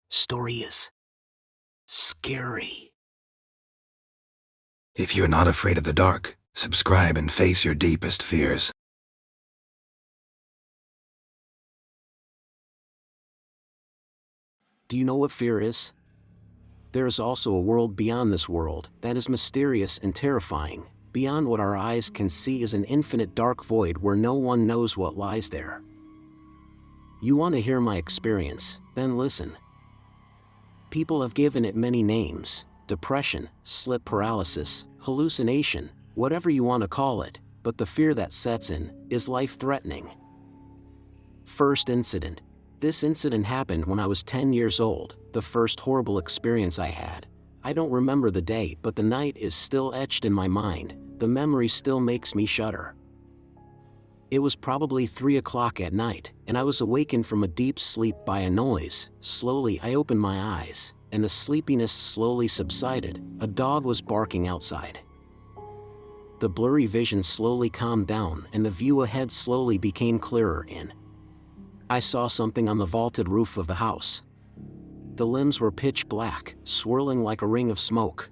story is scary. If you're not afraid of the dark, subscribe and face your deepest fears. Do you know what fear is? There is also a world beyond this world that is mysterious and terrifying. Beyond what our eyes can see is an infinite dark void where no one knows what lies there. You want to hear my experience? Then listen. People have given it many names: depression, sleep paralysis, hallucination, whatever you want to call it, but the fear that sets in is life-threatening. First incident. This incident happened when I was 10 years old, the first horrible experience I had. I don't remember the day, but the night is still etched in my mind. The memory still makes me shudder. It was probably 3 o'clock at night, and I was awakened from a deep sleep by a noise. Slowly I opened my eyes, and the sleepiness slowly subsided. A dog was barking outside. The blurry vision slowly calmed down, and the view ahead slowly became clearer in. I saw something on the vaulted roof of the house. The limbs were pitch black, swirling like a ring of smoke.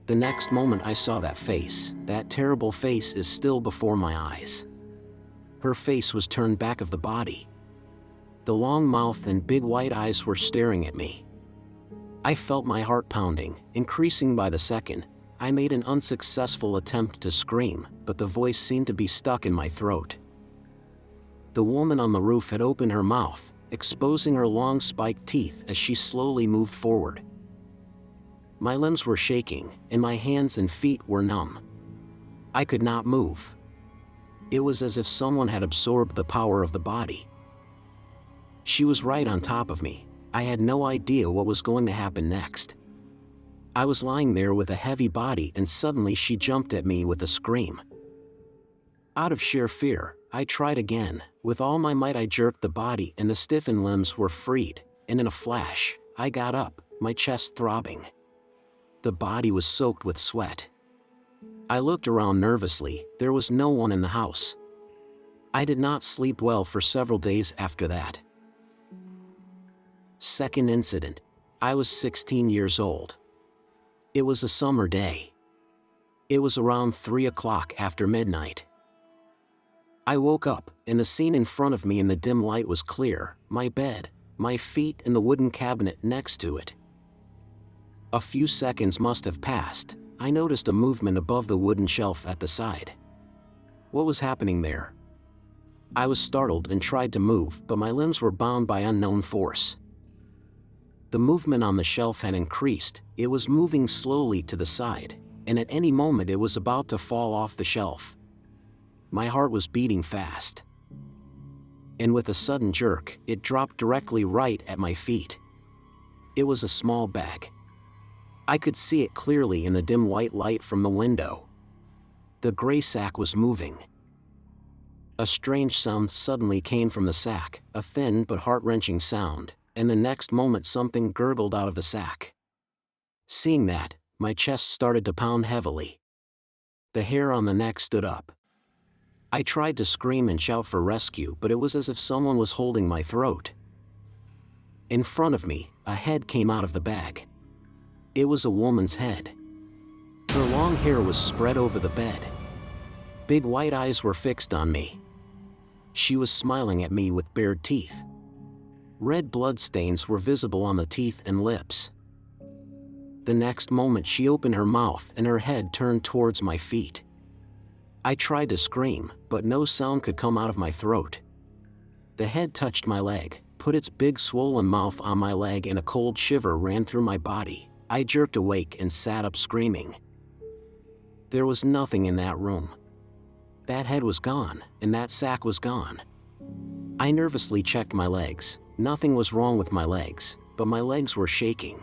The next moment I saw that face. That terrible face is still before my eyes. Her face was turned back of the body. The long mouth and big white eyes were staring at me. I felt my heart pounding, increasing by the second. I made an unsuccessful attempt to scream, but the voice seemed to be stuck in my throat. The woman on the roof had opened her mouth, exposing her long spiked teeth as she slowly moved forward. My limbs were shaking, and my hands and feet were numb. I could not move. It was as if someone had absorbed the power of the body. She was right on top of me. I had no idea what was going to happen next. I was lying there with a heavy body, and suddenly she jumped at me with a scream. Out of sheer fear, I tried again. With all my might I jerked the body, and the stiffened limbs were freed, and in a flash, I got up, my chest throbbing. The body was soaked with sweat. I looked around nervously. There was no one in the house. I did not sleep well for several days after that. Second incident. I was 16 years old. It was a summer day. It was around 3 o'clock after midnight. I woke up, and the scene in front of me in the dim light was clear: my bed, my feet, and the wooden cabinet next to it. A few seconds must have passed. I noticed a movement above the wooden shelf at the side. What was happening there? I was startled and tried to move, but my limbs were bound by unknown force. The movement on the shelf had increased. It was moving slowly to the side, and at any moment it was about to fall off the shelf. My heart was beating fast. And with a sudden jerk, it dropped directly right at my feet. It was a small bag. I could see it clearly in the dim white light from the window. The gray sack was moving. A strange sound suddenly came from the sack, a thin but heart-wrenching sound, and the next moment something gurgled out of the sack. Seeing that, my chest started to pound heavily. The hair on the neck stood up. I tried to scream and shout for rescue, but it was as if someone was holding my throat. In front of me, a head came out of the bag. It was a woman's head. Her long hair was spread over the bed. Big white eyes were fixed on me. She was smiling at me with bared teeth. Red blood stains were visible on the teeth and lips. The next moment she opened her mouth and her head turned towards my feet. I tried to scream, but no sound could come out of my throat. The head touched my leg, put its big swollen mouth on my leg, and a cold shiver ran through my body. I jerked awake and sat up screaming. There was nothing in that room. That head was gone, and that sack was gone. I nervously checked my legs. Nothing was wrong with my legs, but my legs were shaking.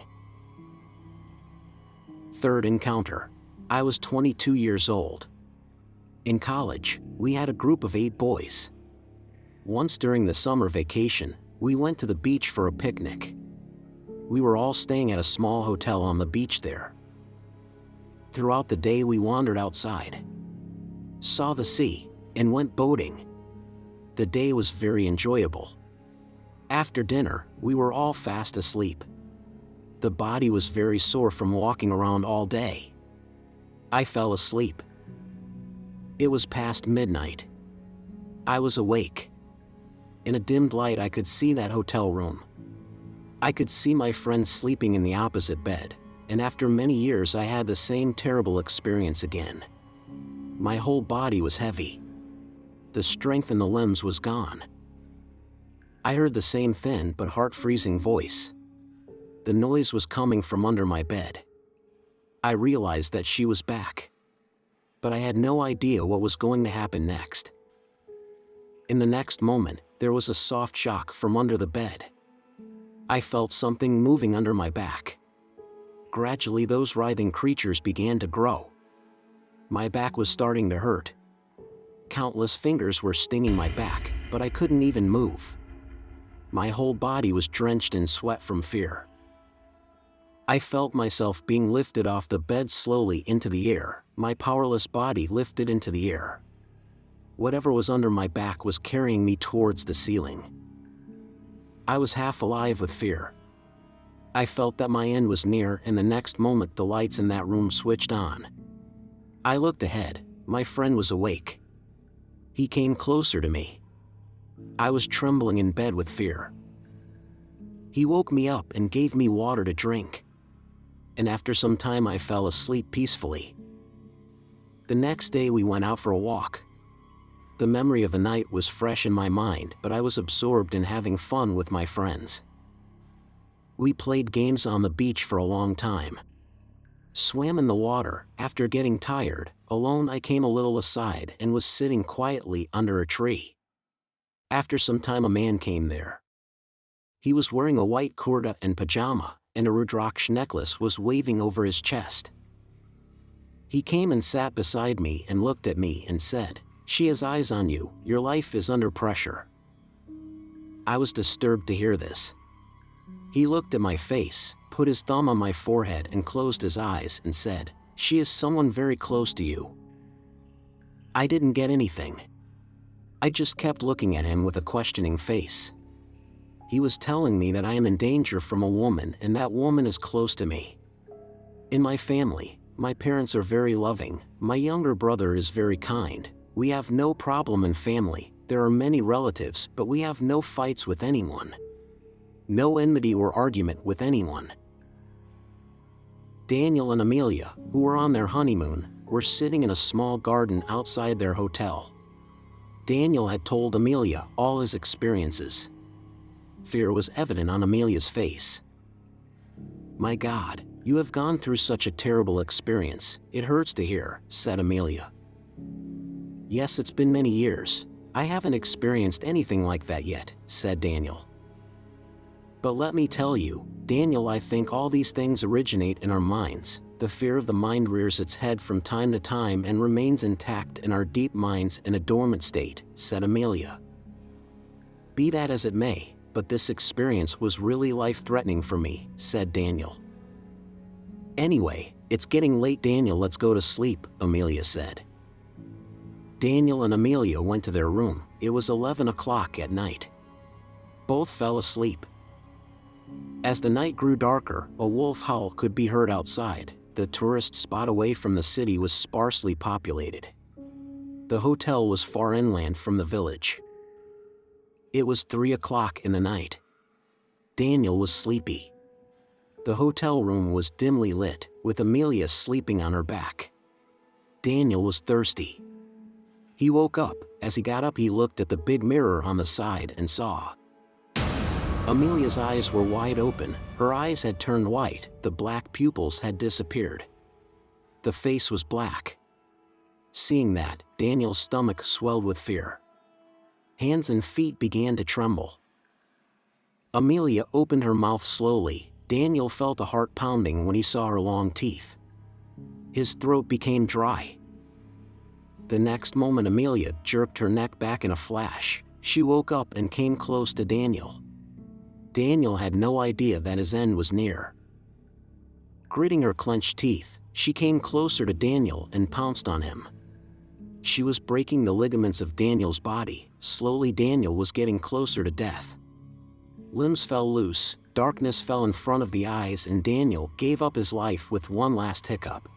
Third encounter. I was 22 years old. In college, we had a group of 8 boys. Once during the summer vacation, we went to the beach for a picnic. We were all staying at a small hotel on the beach there. Throughout the day we wandered outside, saw the sea, and went boating. The day was very enjoyable. After dinner, we were all fast asleep. The body was very sore from walking around all day. I fell asleep. It was past midnight. I was awake. In a dimmed light, I could see that hotel room. I could see my friend sleeping in the opposite bed, and after many years I had the same terrible experience again. My whole body was heavy. The strength in the limbs was gone. I heard the same thin but heart-freezing voice. The noise was coming from under my bed. I realized that she was back. But I had no idea what was going to happen next. In the next moment, there was a soft shock from under the bed. I felt something moving under my back. Gradually, those writhing creatures began to grow. My back was starting to hurt. Countless fingers were stinging my back, but I couldn't even move. My whole body was drenched in sweat from fear. I felt myself being lifted off the bed slowly into the air, my powerless body lifted into the air. Whatever was under my back was carrying me towards the ceiling. I was half alive with fear. I felt that my end was near, and the next moment the lights in that room switched on. I looked ahead. My friend was awake. He came closer to me. I was trembling in bed with fear. He woke me up and gave me water to drink. And after some time I fell asleep peacefully. The next day we went out for a walk. The memory of the night was fresh in my mind, but I was absorbed in having fun with my friends. We played games on the beach for a long time. Swam in the water. After getting tired, alone I came a little aside and was sitting quietly under a tree. After some time a man came there. He was wearing a white kurta and pajama, and a Rudraksh necklace was waving over his chest. He came and sat beside me and looked at me and said, "She has eyes on you, your life is under pressure." I was disturbed to hear this. He looked at my face, put his thumb on my forehead and closed his eyes and said, "She is someone very close to you." I didn't get anything. I just kept looking at him with a questioning face. He was telling me that I am in danger from a woman and that woman is close to me. In my family, my parents are very loving, my younger brother is very kind, we have no problem in family, there are many relatives, but we have no fights with anyone. No enmity or argument with anyone. Daniel and Amelia, who were on their honeymoon, were sitting in a small garden outside their hotel. Daniel had told Amelia all his experiences. Fear was evident on Amelia's face. "My God, you have gone through such a terrible experience, it hurts to hear," said Amelia. "Yes, it's been many years. I haven't experienced anything like that yet," said Daniel. "But let me tell you, Daniel, I think all these things originate in our minds. The fear of the mind rears its head from time to time and remains intact in our deep minds in a dormant state," said Amelia. "Be that as it may, but this experience was really life-threatening for me," said Daniel. "Anyway, it's getting late, Daniel, let's go to sleep," Amelia said. Daniel and Amelia went to their room. It was 11 o'clock at night. Both fell asleep. As the night grew darker, a wolf howl could be heard outside. The tourist spot away from the city was sparsely populated. The hotel was far inland from the village. It was 3 o'clock in the night. Daniel was sleepy. The hotel room was dimly lit, with Amelia sleeping on her back. Daniel was thirsty. He woke up. As he got up, he looked at the big mirror on the side and saw. Amelia's eyes were wide open. Her eyes had turned white, the black pupils had disappeared. The face was black. Seeing that, Daniel's stomach swelled with fear. Hands and feet began to tremble. Amelia opened her mouth slowly. Daniel felt a heart pounding when he saw her long teeth. His throat became dry. The next moment Amelia jerked her neck back in a flash. She woke up and came close to Daniel. Daniel had no idea that his end was near. Gritting her clenched teeth, she came closer to Daniel and pounced on him. She was breaking the ligaments of Daniel's body. Slowly Daniel was getting closer to death. Limbs fell loose, darkness fell in front of the eyes, and Daniel gave up his life with one last hiccup.